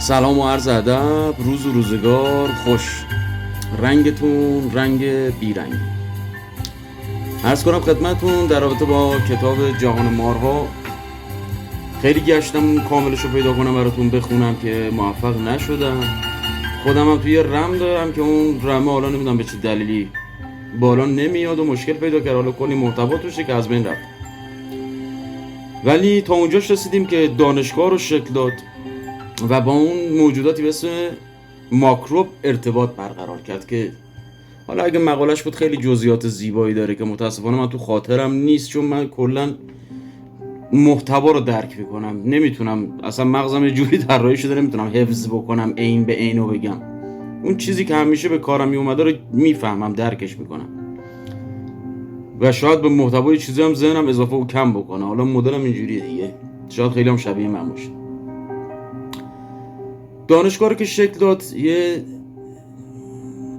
سلام و عرض ادب، روز و روزگار خوش، رنگتون رنگ بیرنگ. عرض کنم خدمتون در رابطه با کتاب جهان مارها. خیلی گشتم کاملش رو پیدا کنم براتون بخونم که موفق نشدم. خودم هم توی رم دارم که اون رمه حالا نمیدونم به چه دلیلی بالا نمیاد و مشکل پیدا کرد، حالا کلی محتوا توشه که از بین رفت. ولی تا اونجاش رسیدیم که دانشگاه رو شکل داد و با اون موجوداتی به اسم ماکروب ارتباط برقرار کرد که حالا اگه مقالش بود خیلی جزئیات زیبایی داره که متاسفانه من تو خاطرم نیست، چون من کلا محتوا رو درک میکنم، نمیتونم اصلا مغزم یه جوری طراحی شده نمیتونم حفظ بکنم عین به عین رو بگم. اون چیزی که همیشه به کارم میومده رو میفهمم، درکش میکنم و شاید به محتوای چیزی هم ذهنم اضافه و کم بکنه. حالا مدلم اینجوریه دیگه، شاید خیلی هم شبیه من باشه. دانشگاه رو که شکل داد یه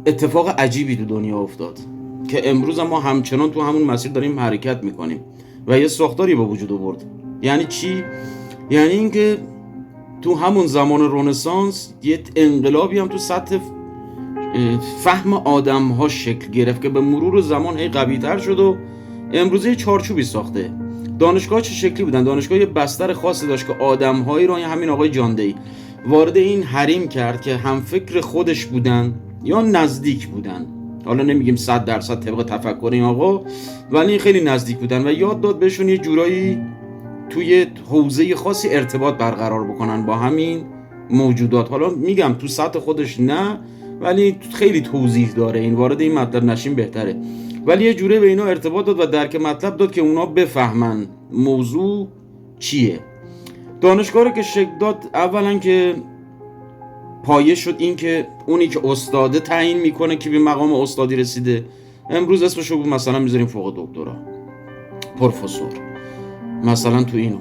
اتفاق عجیبی تو دنیا افتاد که امروز ما همچنان تو همون مسیر داریم حرکت میکنیم و یه ساختاری به وجود آورد. یعنی چی؟ یعنی اینکه تو همون زمان رنسانس یه انقلابی هم تو سطح فهم آدم ها شکل گرفت که به مرور زمان هی قوی تر شد و امروزه یه چارچوبی ساخته. دانشگاه چه شکلی بودن؟ دانشگاه یه بستر خاصی داشت که آدم هایی رو، همین آقای جاندی وارد این حریم کرد که هم فکر خودش بودن یا نزدیک بودن. حالا نمیگیم 100% طبق تفکر این آقا، ولی خیلی نزدیک بودن و یاد داد بهشون یه جورایی توی حوزه خاصی ارتباط برقرار بکنن با همین موجودات. حالا میگم تو سطح خودش نه، ولی خیلی توضیح داره، این وارد این مطلب نشیم بهتره. ولی یه جوره به اینا ارتباط داد و درک مطلب داد که اونا بفهمن موضوع چیه. دانشگاه رو که شکل داد، اولا که پایه شد این که اونی که استاده تعیین میکنه که به مقام استادی رسیده، امروز اسمشو مثلا میذاریم فوق دکترا، پروفسور مثلا، تو این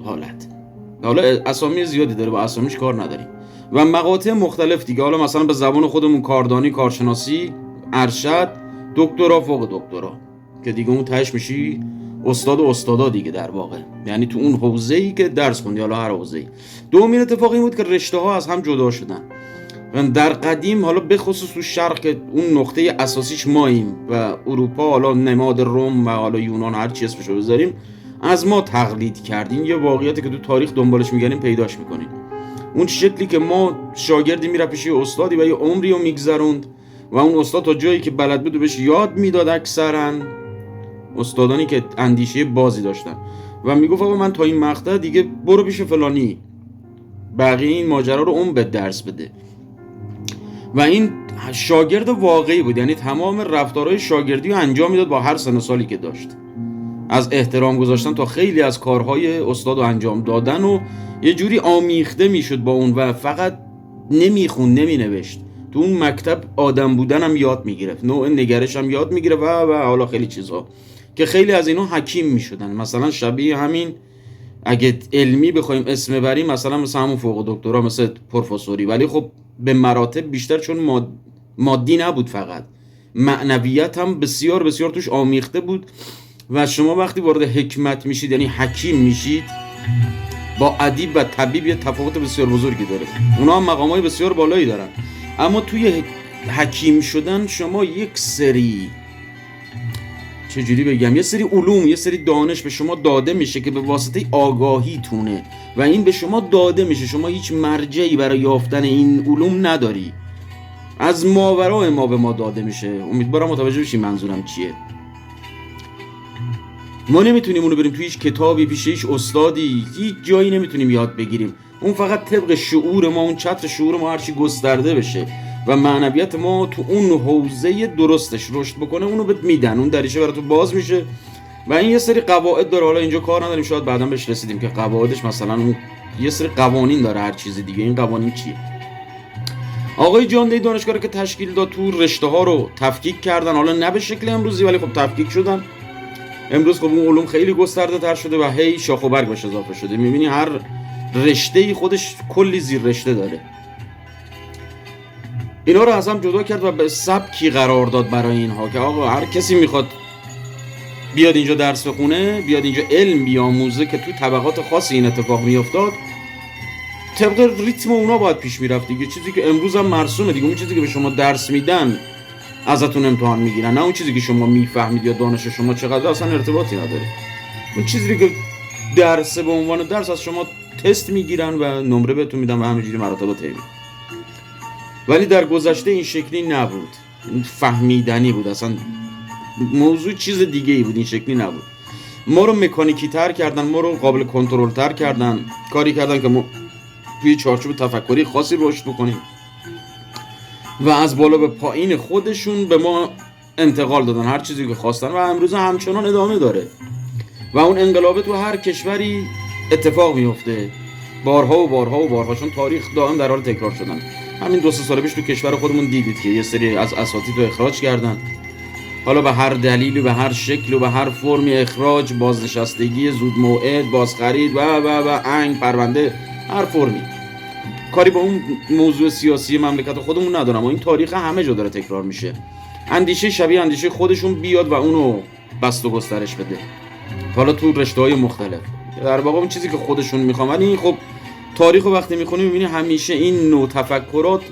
حالت. حالا اسامی زیادی داره، با اسامیش کار نداریم و مقاطع مختلف دیگه. حالا مثلا به زبان خودمون کاردانی، کارشناسی، ارشد، دکترا، فوق دکترا، که دیگه اون تهش میشی استاد و استادا دیگه در واقع، یعنی تو اون حوزه‌ای که درس خوندی، حالا هر حوزه‌ای. دومین اتفاق این بود که رشته ها از هم جدا شدن. در قدیم، حالا به خصوص تو شرق که اون نقطه اساسیش ماییم و اروپا، حالا نماد روم و حالا یونان، هر چی اسمشو بذاریم، از ما تقلید کردیم. یه واقعیتی که تو تاریخ دنبالش میگردیم پیداش میکنیم. اون شکلی که ما شاگردی میره پیش استادی و یه عمری رو میگذروند و اون استاد تا جایی که بلد بود بهش یاد میداد، اکثرا استادانی که اندیشه بازی داشتن و میگفت آقا من تا این مقطع دیگه برو پیش فلانی، بقیه این ماجرا رو اون به درس بده. و این شاگرد واقعی بود، یعنی تمام رفتارهای شاگردی رو انجام میداد با هر سن و سالی که داشت، از احترام گذاشتن تا خیلی از کارهای استاد رو انجام دادن و یه جوری آمیخته میشد با اون و فقط نمیخوند، نمینوشت. تو اون مکتب آدم بودن هم یاد میگرفت، نوع نگرش هم یاد میگرفت و حالا خیلی چیزا که خیلی از اینا حکیم میشدن. مثلا شبیه همین اگه علمی بخوایم اسم بریم، مثلا همون فوق دکترا، مثل پروفسوری، ولی خب به مراتب بیشتر، چون مادی نبود، فقط معنویت هم بسیار بسیار توش آمیخته بود. و شما وقتی وارد حکمت میشید، یعنی حکیم میشید، با ادیب و طبیب یه تفاوت بسیار بزرگی داره. اونا هم مقامای بسیار بالایی دارن، اما توی حکیم شدن شما یک سری، چجوری بگم، یه سری علوم، یه سری دانش به شما داده میشه که به واسطه آگاهی تونه و این به شما داده میشه. شما هیچ مرجعی برای یافتن این علوم نداری، از ماورای ما به ما داده میشه. امیدوارم متوجه بشی منظورم چیه. ما نمیتونیم اونو بریم توی هیچ کتابی، پیش هیچ استادی، هیچ جایی نمیتونیم یاد بگیریم. اون فقط طبق شعور ما، اون چتر شعور ما هرچی گسترده بشه و معنویت ما تو اون حوزه درستش رشد بکنه، اونو بهت میدن، اون دریچه برات باز میشه. و این یه سری قواعد داره، حالا اینجا کار نداریم، شاید بعداً بهش رسیدیم که قواعدش مثلا اون یه سری قوانین داره، هر چیز دیگه. این قوانین چیه؟ آقای جاندی دانشگاه رو که تشکیل داد، تو رشته ها رو تفکیک کردن، حالا نه به شکل امروزی ولی خب تفکیک شدن. امروز خب اون علوم خیلی گسترده تر شده و هی شاخ و برگ بهش اضافه شده. میبینی هر رشته‌ای خودش کلی زیر رشته داره. اینا رو از هم جدا کرد و به سبکی قرار داد برای اینها که آقا هر کسی میخواد بیاد اینجا درس بخونه، بیاد اینجا علم بیاموزه، که تو طبقات خاصی این اتفاق میافتاد. طبق ریتم اونا باید پیش میرفت دیگه. چیزی که امروز هم مرسومه دیگه، اون چیزی که به شما درس میدن ازتون امتحان میگیرن، نه اون چیزی که شما میفهمید یا دانش شما چقدر، اصلا ارتباطی نداره. اون چیزی که درس به عنوان درس از شما تست میگیرن و نمره بهتون میدن و همینجوری مراتب طی. ولی در گذشته این شکلی نبود، فهمیدنی بود، اصلا موضوع چیز دیگه ای بود، این شکلی نبود. ما رو مکانیکی تر کردن، ما رو قابل کنترل تر کردن، کاری کردن که ما توی چارچوب تفکری خاصی رشد بکنیم و از بالا به پایین خودشون به ما انتقال دادن هر چیزی که خواستن و امروز همچنان ادامه داره و اون انقلاب تو هر کشوری اتفاق میفته بارها و بارها و بارها، چون تاریخ دائم در حال تکرار شدن. همین 2-3 سال پیش تو کشور خودمون دیدید که یه سری از اساتید رو اخراج کردن، حالا به هر دلیلی، به هر شکل و به هر فرمی، اخراج، بازنشستگی، زود موعد، بازخرید و انگ، پرونده، هر فرمی. کاری با اون موضوع سیاسی مملکت خودمون ندارم و این تاریخ همه جا داره تکرار میشه. اندیشه شبیه اندیشه خودشون بیاد و اونو بست و گسترش بده، حالا تو رشته‌های مختلف، در واقع اون چیزی که خودشون میخوان. ولی خب تاریخ رو وقتی میخونی میبینی همیشه این نوع تفکرات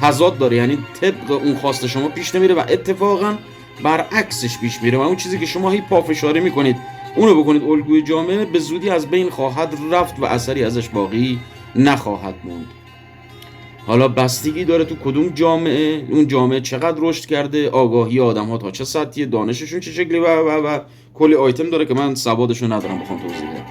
تضاد داره، یعنی طبق اون خواست شما پیش نمیره و اتفاقا برعکسش پیش میره و اون چیزی که شما هی پافشاری میکنید اونو بکنید الگوی جامعه، به زودی از بین خواهد رفت و اثری ازش باقی نخواهد موند. حالا بستگی داره تو کدوم جامعه، اون جامعه چقدر رشد کرده، آگاهی آدم‌ها تا چه سطحی، دانششون چه شکلی و کلی آیتم داره که من سوادشو ندارم بخوام توضیح بدم.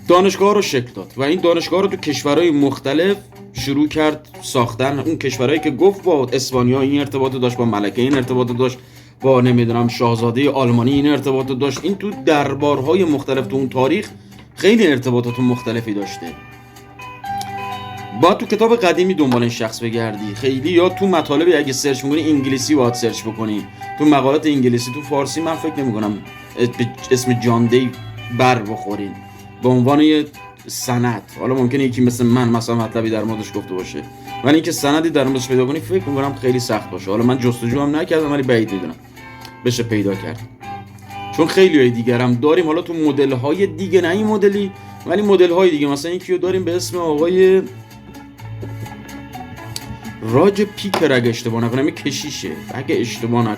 دانشگاه رو شکل داد و این دانشگاه رو تو کشورهای مختلف شروع کرد ساختن. اون کشورهایی که گفت با اسپانیا این ارتباط داشت، با ملکه این ارتباط داشت، با نمیدونم شاهزاده آلمانی این ارتباط داشت، این تو دربارهای مختلف تو اون تاریخ خیلی ارتباطات مختلفی داشته. باید تو کتاب قدیمی دنبال این شخص بگردی خیلی، یا تو مطالبی اگه سرچ می‌کنی انگلیسی باید سرچ بکنی، تو مقالات انگلیسی. تو فارسی من فکر نمی‌کنم اسم جان دی بر بخورین به عنوان یه سند. حالا ممکنه یکی مثل من مثلا مطلبی در موردش گفته باشه، ولی اینکه سندی در موردش پیدا کنی فکر می‌کنم خیلی سخت باشه. حالا من جستجو هم نکردم ولی بعید می‌دونم بشه پیدا کرد، چون خیلی‌های دیگر هم داریم. حالا تو مدل‌های دیگه، نه این مدلی ولی مدل‌های دیگه، مثلا یکی رو داریم به اسم آقای راج پیکر، اگه اشتباه نکنم کشیشه، اگه اشتباه نکنم